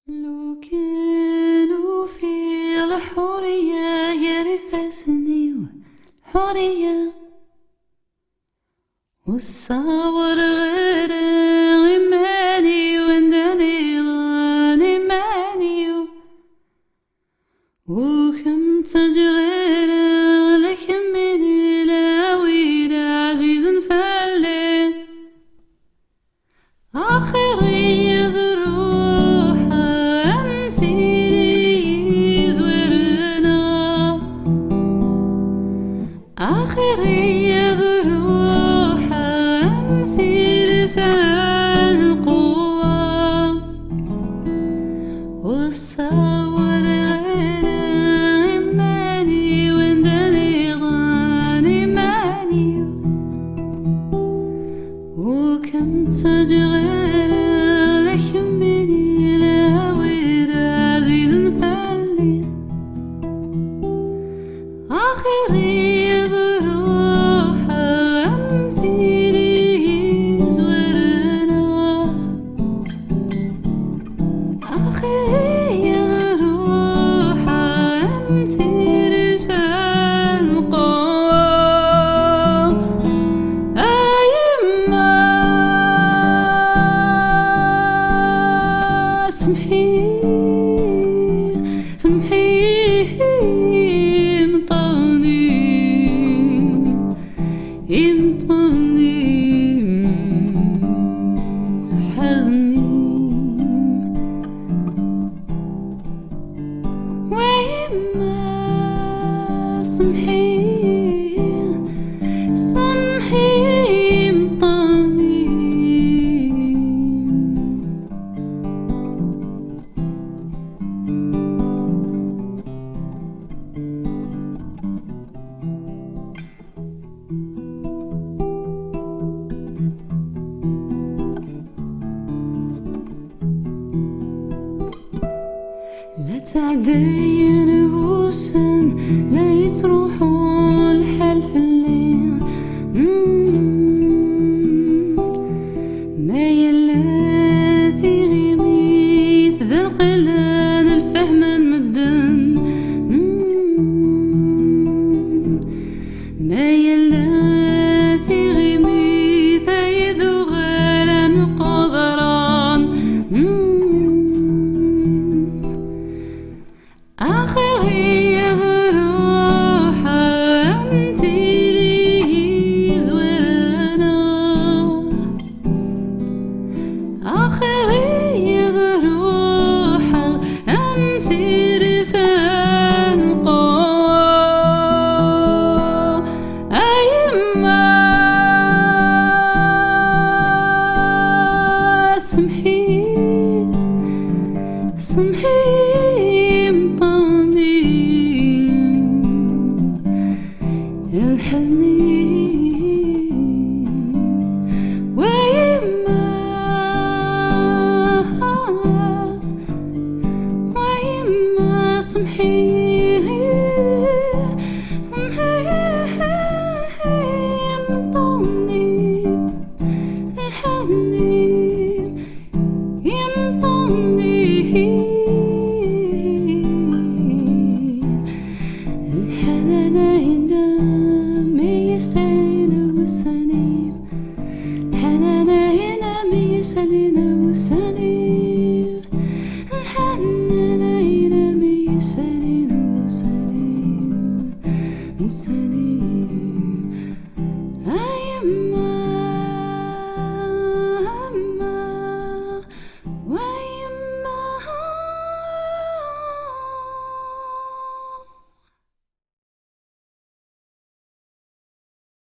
لو كانوا في الحرية يرفسني حرية والصور غير غماني ونداني غاني ماني وكم تجغير لك مني لاوي عزيز فالي آخري ذروح أمثيلي زورنا آخري ذروح أمثيل سعى القوة والصور غير غماني ونداني غاني ماني وكم تجغير لك مني لاوي عزيز فالي آخري ذروح أمثيلي زورنا آخري ذروح أمثيل سعى القوة أيما سمحي امطاني حزني ويما سمحي امطاني لا تعدين بوسن لا يتروحوا الحال في الليل ما يلاثي غيميت ذا القلان الفهم مدن ما يلاثي غيميت يذو غلام قدران آخري ذروح أمثيلي زورنا آخري ذروح أمثيلي سعى القوة أيما سمحي امطاني الحزني ويما سمحي امطاني الحزني يمطني الحنان هنا ميسالين وسنين الحنان هنا ميسالين وسنين الحنان هنا ميسالين وسنين